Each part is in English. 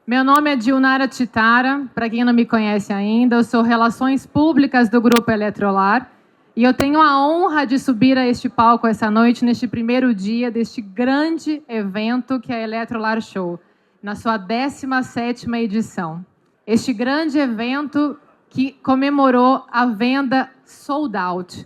Meu nome é Dilnara Titara, para quem não me conhece ainda, eu sou Relações Públicas do Grupo Eletrolar e eu tenho a honra de subir a este palco essa noite, neste primeiro dia deste grande evento que é a Eletrolar Show, na sua 17ª edição. Este grande evento que comemorou a venda sold out.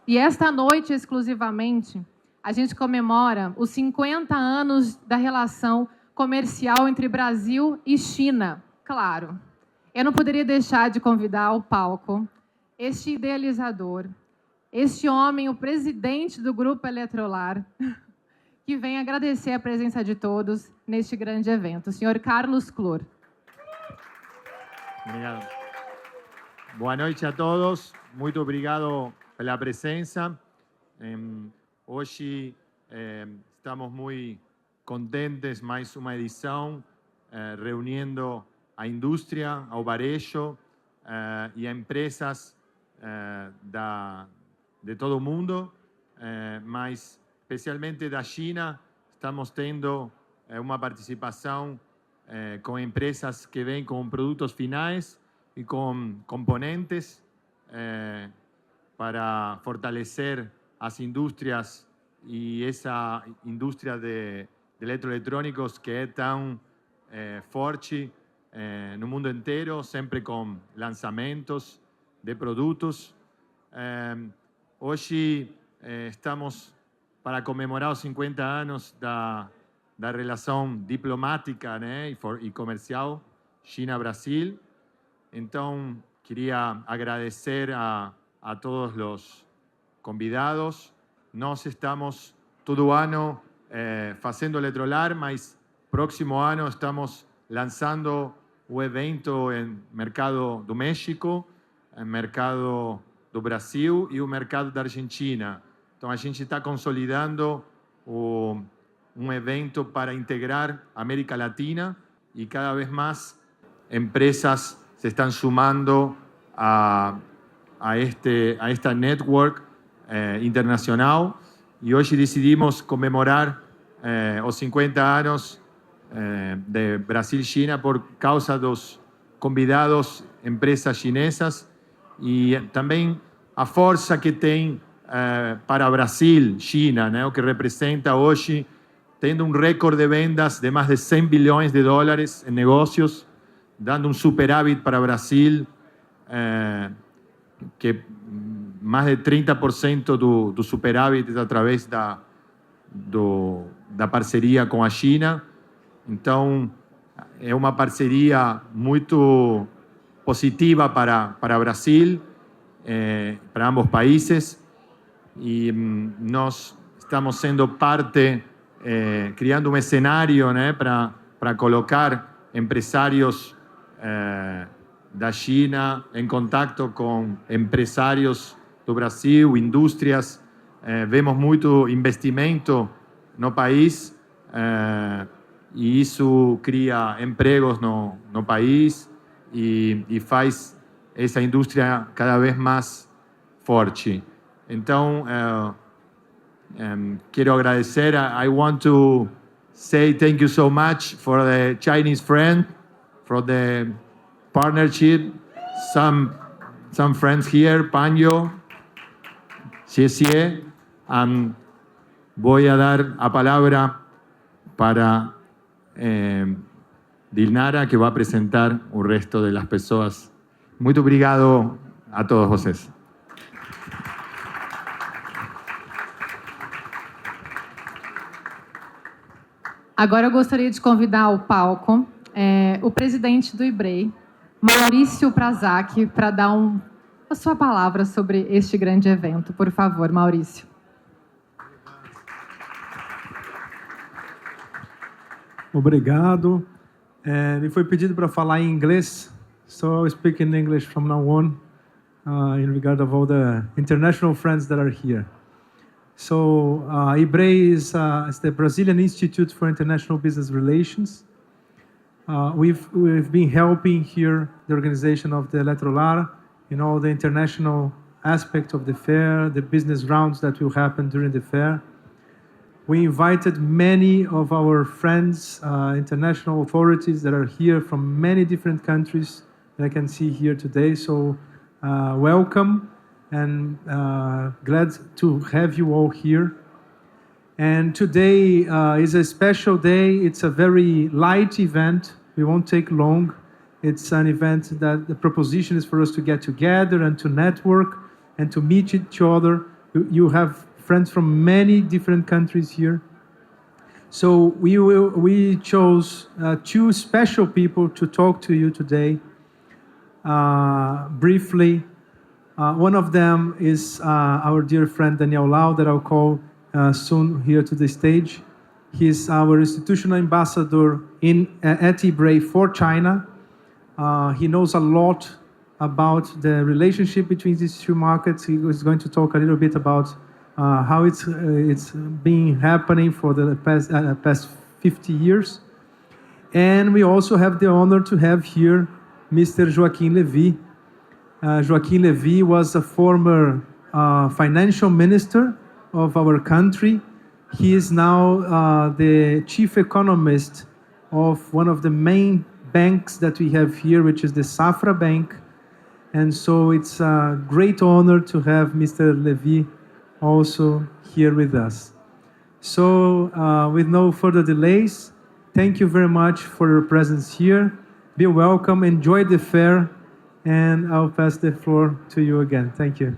E esta noite, exclusivamente, a gente comemora os 50 anos da relação comercial entre Brasil e China. Claro, eu não poderia deixar de convidar ao palco este idealizador, este homem, o presidente do Grupo Eletrolar, que vem agradecer a presença de todos neste grande evento, o senhor Carlos Clur. Obrigado. Boa noite a todos. Muito obrigado pela presença. Hoje estamos muito contentes, mais uma edição, reunindo a indústria, ao varejo e a empresas de todo o mundo, mas especialmente da China. Estamos tendo uma participação com empresas que vêm com produtos finais e com componentes para fortalecer as indústrias e essa indústria de eletroeletrônicos que é tão forte no mundo inteiro, sempre com lançamentos de produtos. Hoje estamos para comemorar os 50 anos da relação diplomática, né, e comercial China-Brasil. Então, queria agradecer a todos os convidados. Nós estamos todo ano fazendo Eletrolar, mas próximo ano estamos lançando o evento em mercado do México, em mercado do Brasil e o mercado da Argentina. Então, a gente está consolidando um evento para integrar a América Latina e cada vez mais empresas se estão sumando a esta network internacional. E hoje decidimos comemorar os 50 anos de Brasil-China por causa dos convidados, empresas chinesas, e também a força que tem para Brasil-China, né, o que representa hoje, tendo um recorde de vendas de mais de 100 bilhões de dólares em negócios, dando um superávit para Brasil, que mais de 30% do superávit é através da parceria com a China. Então, é uma parceria muito positiva para Brasil, para ambos países, e nós estamos sendo parte, criando um cenário, né, para colocar empresários da China em contato com empresários do Brasil, indústrias. Vemos muito investimento no país e isso cria empregos no país e faz essa indústria cada vez mais forte. Então, quero agradecer. I want to say thank you so much for the Chinese friend, for the partnership. Some friends here, Panyo, Xie, and voy a dar a palabra para Dilnara, que vai apresentar o resto das pessoas. Muito obrigado a todos vocês. Agora eu gostaria de convidar ao palco o presidente do Ibrei, Mauricio Prazac, para dar a sua palavra sobre este grande evento. Por favor, Maurício. Obrigado. Me foi pedido para falar em inglês, so I'll speak in English from now on, in regard of all the international friends that are here. So, Ibrei is the Brazilian Institute for International Business Relations. We've been helping here the organization of the Eletrolar in all the international aspects of the fair, the business rounds that will happen during the fair. We invited many of our friends, international authorities that are here from many different countries that I can see here today. So welcome and glad to have you all here. And today is a special day. It's a very light event. We won't take long. It's an event that the proposition is for us to get together and to network and to meet each other. You have friends from many different countries here. So we chose two special people to talk to you today briefly. One of them is our dear friend Daniel Lau, that I'll call soon here to the stage. He's our institutional ambassador at Ibrei for China. He knows a lot about the relationship between these two markets. He was going to talk a little bit about how it's been happening for the past 50 years. And we also have the honor to have here Mr. Joaquim Levy. Joaquim Levy was a former financial minister of our country. He is now the chief economist of one of the main banks that we have here, which is the Safra Bank. And so it's a great honor to have Mr. Levy also here with us. So with no further delays, thank you very much for your presence here. Be welcome, enjoy the fair, and I'll pass the floor to you again. Thank you.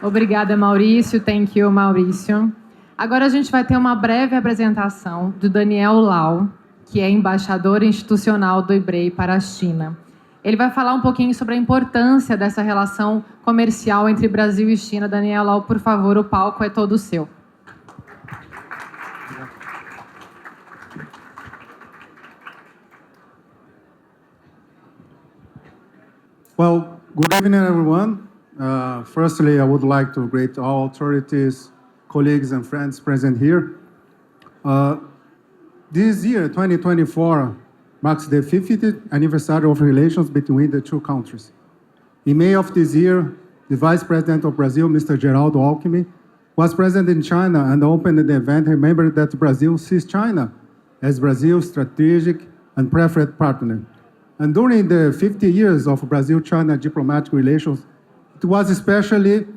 Obrigada, Maurício. Thank you, Maurício. Agora a gente vai ter uma breve apresentação do Daniel Lau, que é embaixador institucional do Ibrei para a China. Ele vai falar um pouquinho sobre a importância dessa relação comercial entre Brasil e China. Daniel Lau, por favor, o palco é todo seu. Well, good evening, everyone. Firstly, I would like to greet all authorities, colleagues, and friends present here. This year, 2024, marks the 50th anniversary of relations between the two countries. In May of this year, the Vice President of Brazil, Mr. Geraldo Alckmin, was present in China and opened the event. Remember that Brazil sees China as Brazil's strategic and preferred partner. And during the 50 years of Brazil-China diplomatic relations, it was especially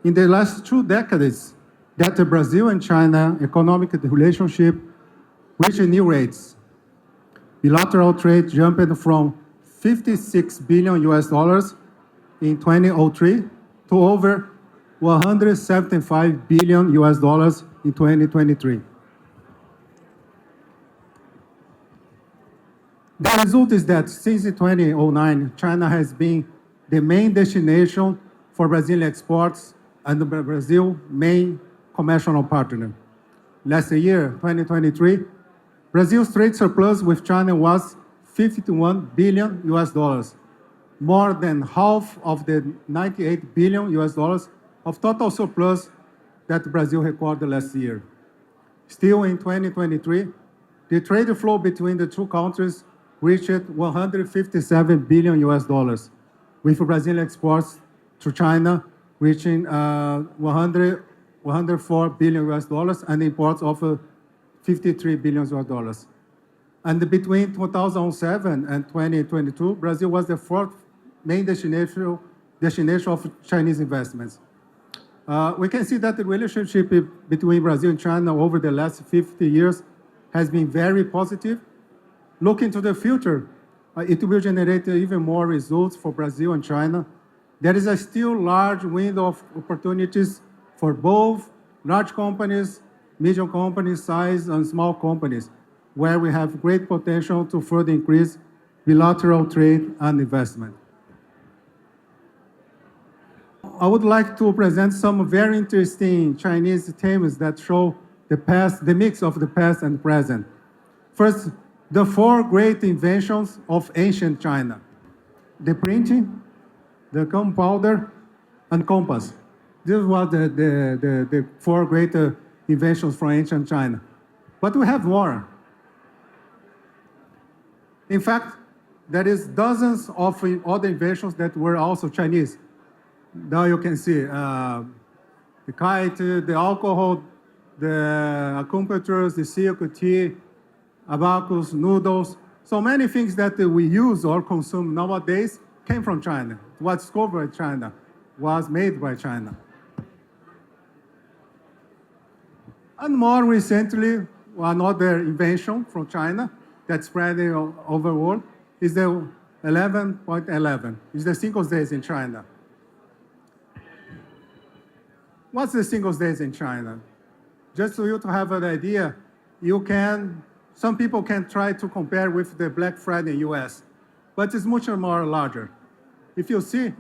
in the last 2 decades that the Brazil and China economic relationship reached new rates. Bilateral trade jumped from $56 billion in 2003 to over $175 billion in 2023. The result is that since 2009, China has been the main destination for Brazilian exports and Brazil's main commercial partner. Last year, 2023, Brazil's trade surplus with China was $51 billion, more than half of the $98 billion of total surplus that Brazil recorded last year. Still in 2023, the trade flow between the two countries reached $157 billion, with Brazilian exports to China reaching $104 billion and imports of $53 billion. And between 2007 and 2022, Brazil was the 4th main destination of Chinese investments. We can see that the relationship between Brazil and China over the last 50 years has been very positive. Looking to the future, it will generate even more results for Brazil and China. There is a still large window of opportunities for both large companies, medium companies, size, and small companies, where we have great potential to further increase bilateral trade and investment. I would like to present some very interesting Chinese themes that show the past, the mix of the past and present. First, the 4 great inventions of ancient China: the printing, the gunpowder, and compass. These were the 4 great inventions from ancient China. But we have more. In fact, there is dozens of other inventions that were also Chinese. Now you can see the kite, the alcohol, the accompaniments, the silk, tea, abacus, noodles. So many things that we use or consume nowadays came from China. It was discovered by China, was made by China. And more recently, another invention from China that spread over the world is the 11.11. It's the Singles Days in China. What's the Singles Days in China? Just for you to have an idea, some people can try to compare with the Black Friday in US, but it's much more larger. If you see,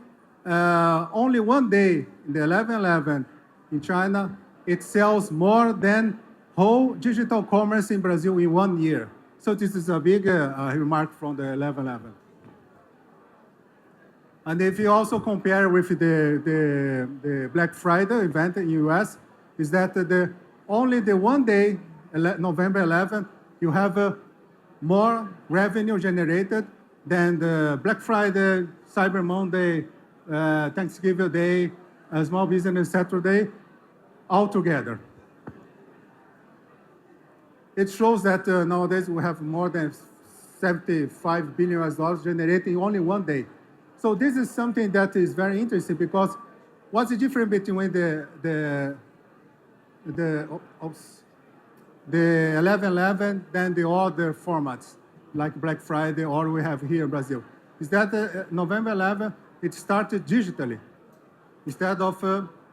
only one day in the 11.11 in China, it sells more than whole digital commerce in Brazil in 1 year. So this is a big remark from the 11.11. And if you also compare with the Black Friday event in US, is that only the one day, November 11th, you have more revenue generated than the Black Friday, Cyber Monday, Thanksgiving Day, Small Business Saturday, altogether. It shows that nowadays we have more than $75 billion generating only one day. So this is something that is very interesting because what's the difference between the 11.11 than the other formats like Black Friday or we have here in Brazil? Is that November 11, it started digitally instead of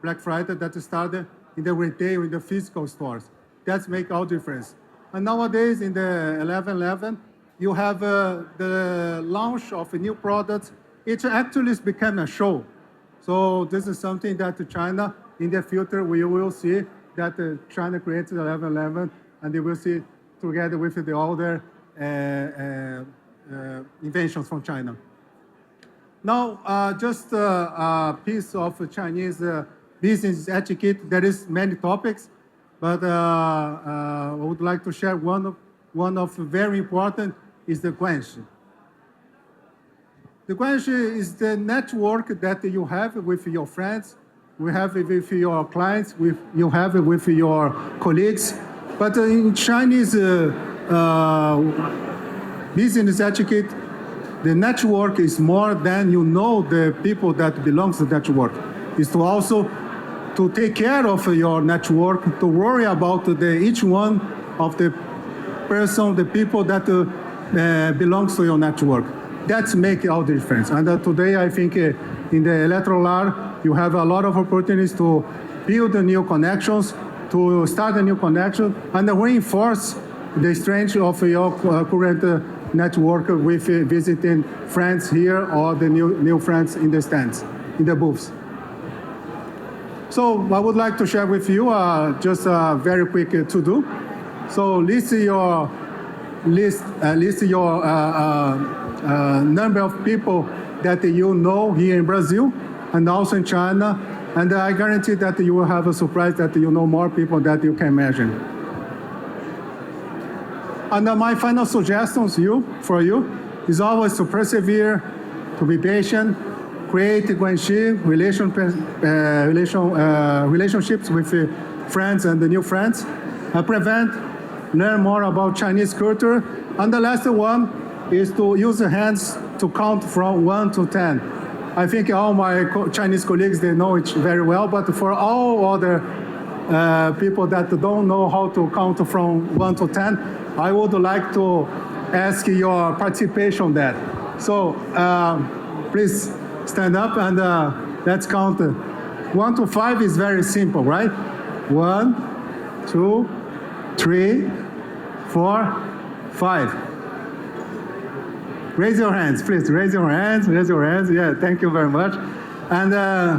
Black Friday that started in the retail, in the physical stores. That makes all difference. And nowadays in the 11.11, you have the launch of new products. It actually became a show. So this is something that China, in the future, we will see that China created 11.11, and they will see together with the other inventions from China. Now, just a piece of Chinese business etiquette. There is many topics, but I would like to share one of very important is the guanxi. The guanxi is the network that you have with your friends, we have it with your clients, you have it with your colleagues. But in Chinese business etiquette, the network is more than you know the people that belong to the network. It's to also to take care of your network, to worry about each one of the person, the people that belongs to your network. That's make all the difference. And today, I think in the electoral law, you have a lot of opportunities to build new connections, to start a new connection, and reinforce the strength of your current network with visiting friends here or the new friends in the stands, in the booths. So I would like to share with you just a very quick to-do. So list your number of people that you know here in Brazil and also in China, and I guarantee that you will have a surprise that you know more people that you can imagine. And my final suggestions for you is always to persevere, to be patient, create guanxi, relationships with friends and the new friends, learn more about Chinese culture, and the last one is to use the hands to count from 1 to 10. I think all my Chinese colleagues, they know it very well, but for all other people that don't know how to count from 1 to 10, I would like to ask your participation on that. So please stand up and let's count. 1 to 5 is very simple, right? 1, 2, 3, 4, 5. Raise your hands, please. Raise your hands. Yeah, thank you very much. And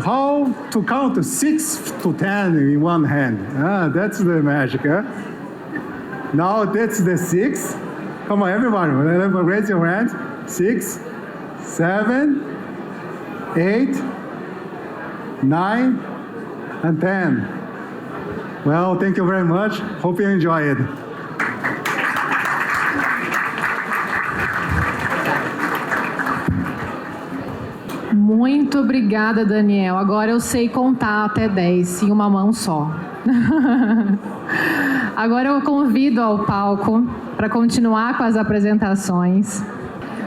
how to count 6 to 10 in one hand? That's the magic, huh? Now that's the 6. Come on, everybody. Raise your hands. 6, 7, 8, 9, and 10. Well, thank you very much. Hope you enjoy it. Muito obrigada, Daniel. Agora eu sei contar até 10 em uma mão só. Agora eu convido ao palco, para continuar com as apresentações,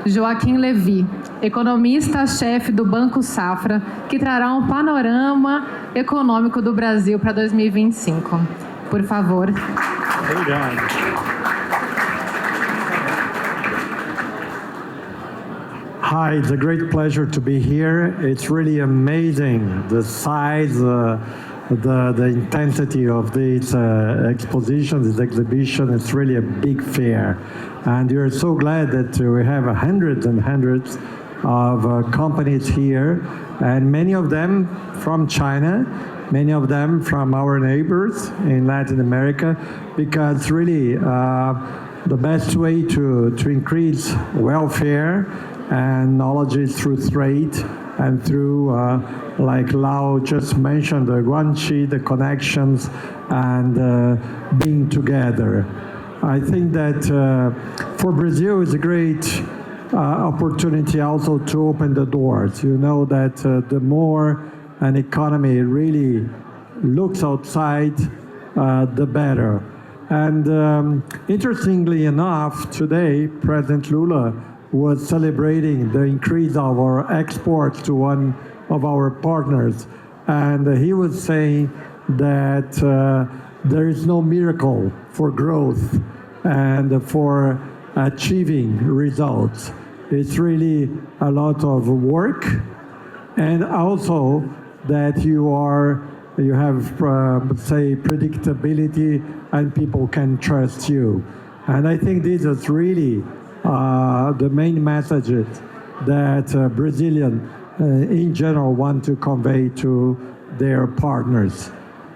Joaquim Levy, economista-chefe do Banco Safra, que trará um panorama econômico do Brasil para 2025. Por favor. Obrigado. Hi, it's a great pleasure to be here. It's really amazing, the size, the intensity of this exposition, this exhibition. It's really a big fair. And we're so glad that we have hundreds and hundreds of companies here, and many of them from China, many of them from our neighbors in Latin America, because really the best way to increase welfare and knowledge is through trade and through, like Lau just mentioned, the guanxi, the connections, and being together. I think that for Brazil is a great opportunity also to open the doors. You know that the more an economy really looks outside, the better. And interestingly enough, today, President Lula was celebrating the increase of our exports to one of our partners. And he was saying that there is no miracle for growth and for achieving results. It's really a lot of work, and also that you have, say, predictability, and people can trust you. And I think this is really the main messages that Brazilians in general want to convey to their partners.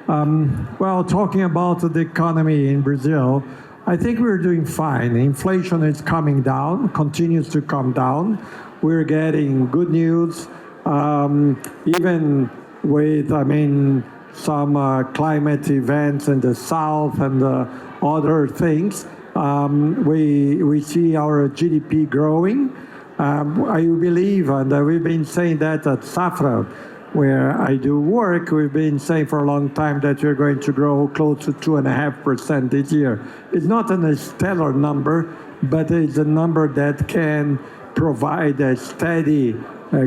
Well, talking about the economy in Brazil, I think we're doing fine. Inflation is coming down, continues to come down. We're getting good news, even with, some climate events in the south and other things. We see our GDP growing. I believe, and we've been saying that at Safra, where I do work, we've been saying for a long time that we're going to grow close to 2.5% this year. It's not a stellar number, but it's a number that can provide a steady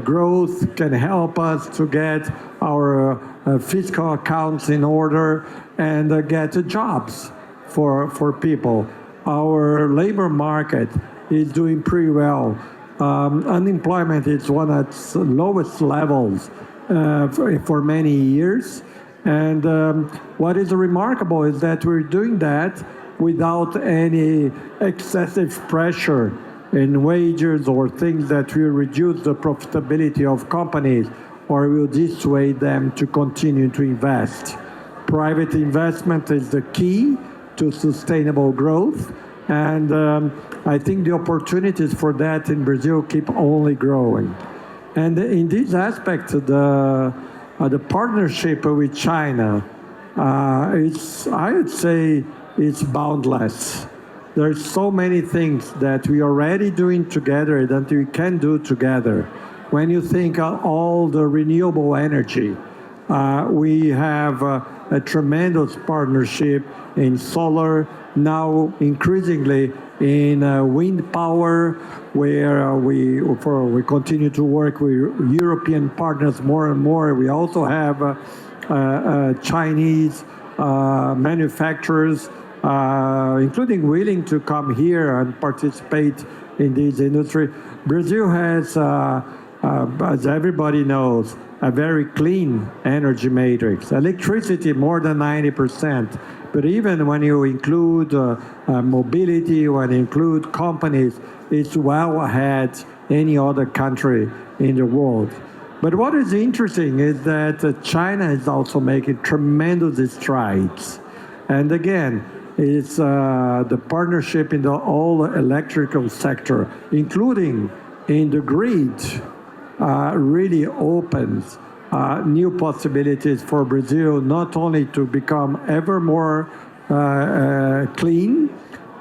growth, can help us to get our fiscal accounts in order and get jobs for people. Our labor market is doing pretty well. Unemployment is one of its lowest levels for many years. And what is remarkable is that we're doing that without any excessive pressure in wages or things that will reduce the profitability of companies or will dissuade them to continue to invest. Private investment is the key to sustainable growth, and I think the opportunities for that in Brazil keep only growing. And in this aspect, the partnership with China, I would say it's boundless. There's so many things that we are already doing together that we can do together. When you think of all the renewable energy, we have a tremendous partnership in solar, now increasingly in wind power, where we continue to work with European partners more and more. We also have Chinese manufacturers, including willing to come here and participate in this industry. Brazil has, as everybody knows, a very clean energy matrix. Electricity more than 90%. But even when you include mobility, when you include companies, it's well ahead any other country in the world. But what is interesting is that China is also making tremendous strides. And again, it's the partnership in the all electrical sector, including in the grid, really opens new possibilities for Brazil, not only to become ever more clean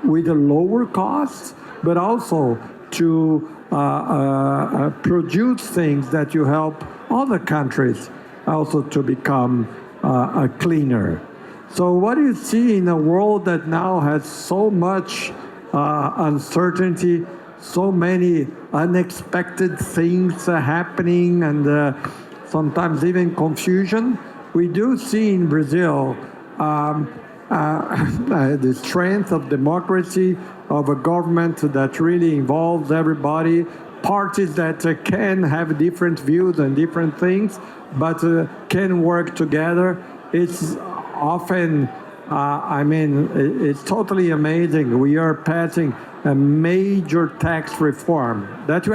with a lower cost, but also to produce things that you help other countries also to become cleaner. So what do you see in a world that now has so much uncertainty, so many unexpected things happening, and sometimes even confusion? We do see in Brazil the strength of democracy, of a government that really involves everybody, parties that can have different views and different things, but can work together. It's often, it's totally amazing. We are passing a major tax reform that you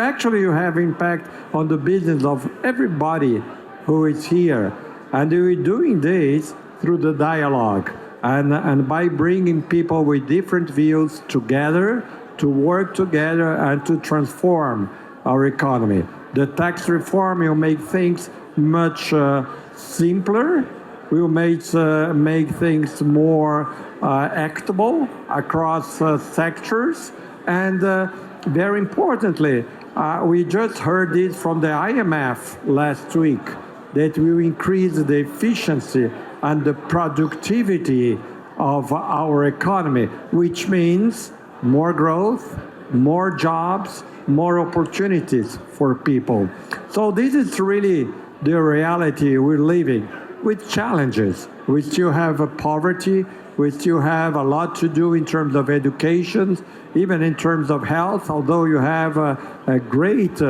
have impact on the business of everybody who is here. And we're doing this through the dialogue and by bringing people with different views together to work together and to transform our economy. The tax reform will make things much simpler, will make things more equitable across sectors, and very importantly, we just heard this from the IMF last week, that will increase the efficiency and the productivity of our economy, which means more growth, more jobs, more opportunities for people. So this is really the reality we're living, with challenges. We still have poverty, we still have a lot to do in terms of education, even in terms of health, although you have a great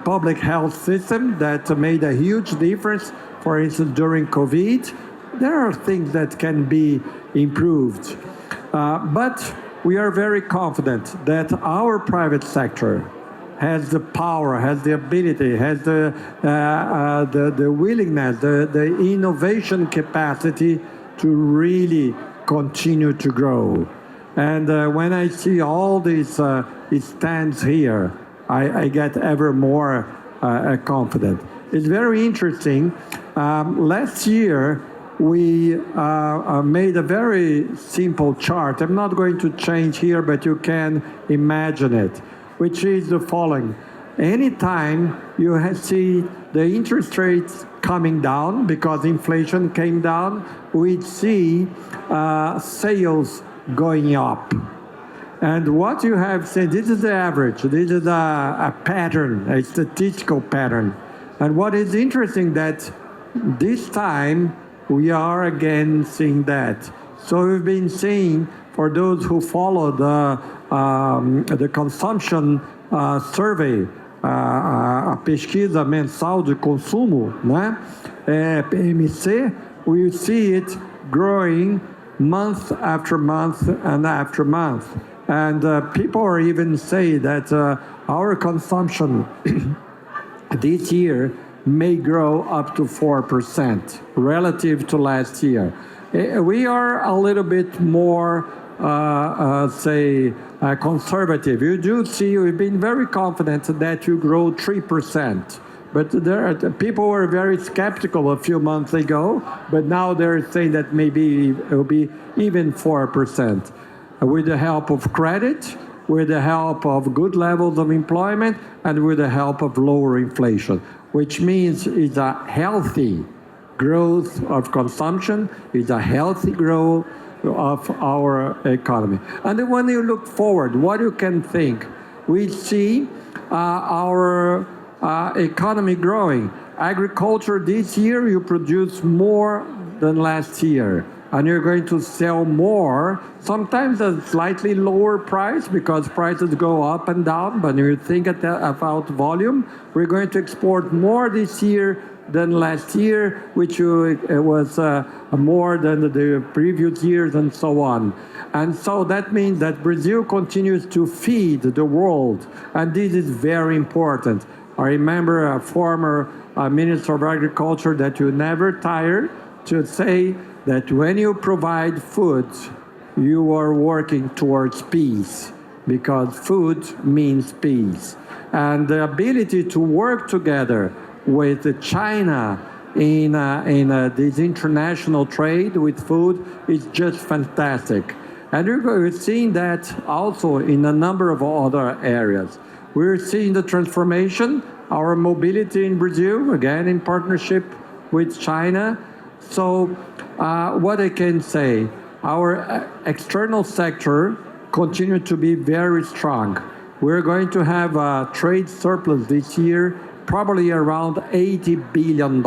public health system that made a huge difference. For instance, during COVID, there are things that can be improved. But we are very confident that our private sector has the power, has the ability, has the willingness, the innovation capacity to really continue to grow. And when I see all these stands here, I get ever more confident. It's very interesting. Last year, we made a very simple chart. I'm not going to change here, but you can imagine it, which is the following. Anytime you see the interest rates coming down because inflation came down, we see sales going up. And what you have said, this is the average, this is a pattern, a statistical pattern. And what is interesting that this time we are again seeing that. So we've been seeing, for those who follow the consumption survey, a pesquisa mensal de consumo, né? PMC, we see it growing month after month and after month. And people are even saying that our consumption this year may grow up to 4% relative to last year. We are a little bit more, conservative. You do see, we've been very confident that you grow 3%. But people were very skeptical a few months ago, but now they're saying that maybe it will be even 4%. With the help of credit, with the help of good levels of employment, and with the help of lower inflation, which means it's a healthy growth of consumption, it's a healthy growth of our economy. And then when you look forward, what you can think, we see our economy growing. Agriculture this year, you produce more than last year. And you're going to sell more, sometimes at a slightly lower price because prices go up and down, but when you think about volume, we're going to export more this year than last year, which was more than the previous years and so on. And so that means that Brazil continues to feed the world, and this is very important. I remember a former Minister of Agriculture that you never tire to say that when you provide food, you are working towards peace, because food means peace. And the ability to work together with China in this international trade with food is just fantastic. And we're seeing that also in a number of other areas. We're seeing the transformation, our mobility in Brazil, again in partnership with China. So what I can say, our external sector continued to be very strong. We're going to have a trade surplus this year, probably around $80 billion.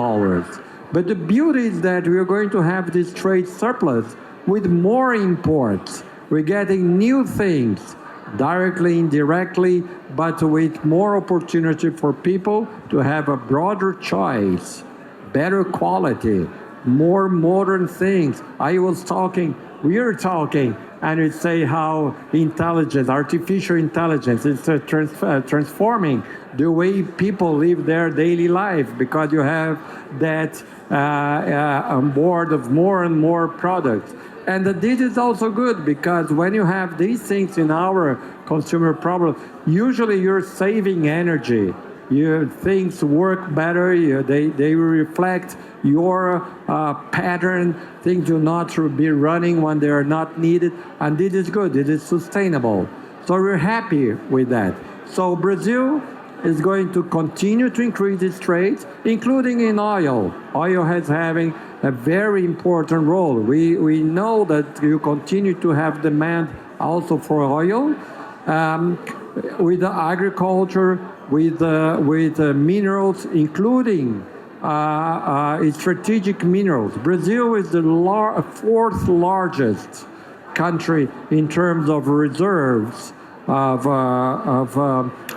But the beauty is that we're going to have this trade surplus with more imports. We're getting new things, directly, indirectly, but with more opportunity for people to have a broader choice, better quality, more modern things. We are talking, and we say how artificial intelligence is transforming the way people live their daily life, because you have that on board of more and more products. And this is also good, because when you have these things in our consumer problem, usually you're saving energy. Things work better, they reflect your pattern. Things do not be running when they are not needed, and this is good, it is sustainable. So we're happy with that. So Brazil is going to continue to increase its trade, including in oil. Oil is having a very important role. We know that you continue to have demand also for oil, with the agriculture, with minerals, including strategic minerals. Brazil is the fourth largest country in terms of reserves of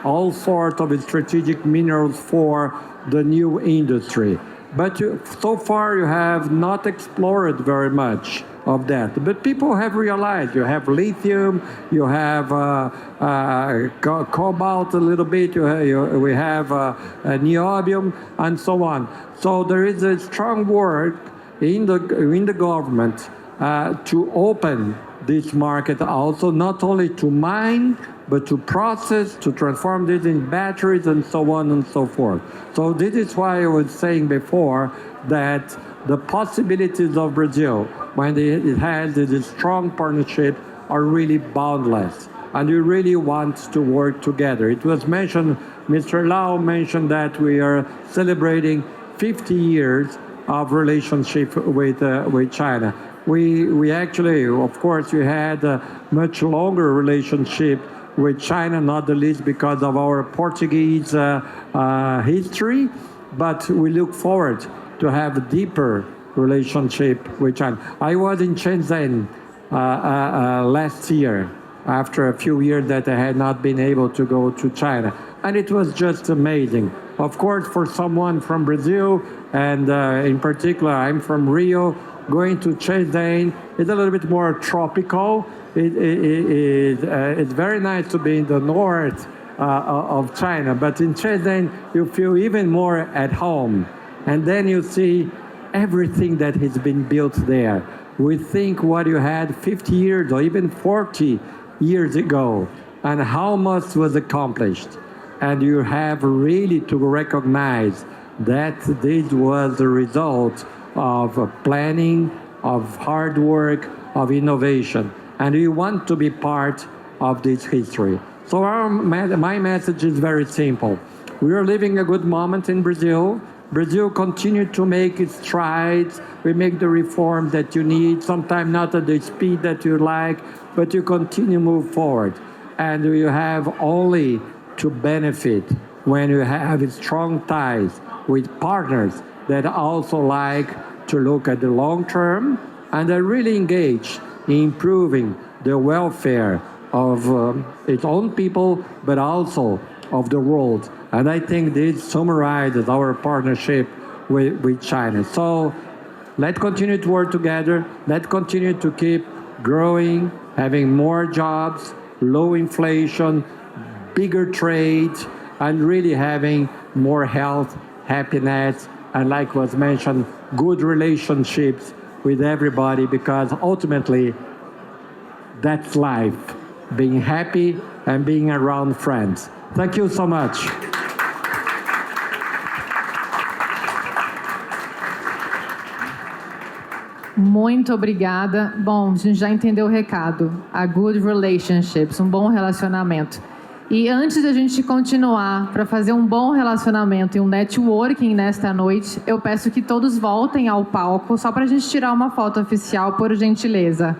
all sorts of strategic minerals for the new industry. But so far you have not explored very much of that. But people have realized you have lithium, you have cobalt a little bit, we have niobium, and so on. So there is a strong work in the government to open this market also, not only to mine, but to process, to transform this in batteries, and so on and so forth. So this is why I was saying before that the possibilities of Brazil, when it has this strong partnership, are really boundless. And we really want to work together. It was mentioned, Mr. Lau mentioned that we are celebrating 50 years of relationship with China. We actually, of course, we had a much longer relationship with China, not the least because of our Portuguese history, but we look forward to have a deeper relationship with China. I was in Shenzhen last year, after a few years that I had not been able to go to China, and it was just amazing. Of course, for someone from Brazil, and in particular, I'm from Rio, going to Shenzhen is a little bit more tropical. It's very nice to be in the north of China, but in Shenzhen you feel even more at home. And then you see everything that has been built there. We think what you had 50 years or even 40 years ago, and how much was accomplished. And you have really to recognize that this was the result of planning, of hard work, of innovation. And we want to be part of this history. So my message is very simple. We are living a good moment in Brazil. Brazil continued to make its strides. We make the reforms that you need, sometimes not at the speed that you like, but you continue to move forward. And you have only to benefit when you have strong ties with partners that also like to look at the long term and are really engaged in improving the welfare of its own people, but also of the world. And I think this summarizes our partnership with China. So let's continue to work together. Let's continue to keep growing, having more jobs, low inflation, bigger trade, and really having more health, happiness, and like was mentioned, good relationships with everybody, because ultimately that's life, being happy and being around friends. Thank you so much. Muito obrigada. Bom, a gente já entendeu o recado. A good relationships, um bom relacionamento. E antes da gente continuar para fazer um bom relacionamento e um networking nesta noite, eu peço que todos voltem ao palco só para a gente tirar uma foto oficial, por gentileza.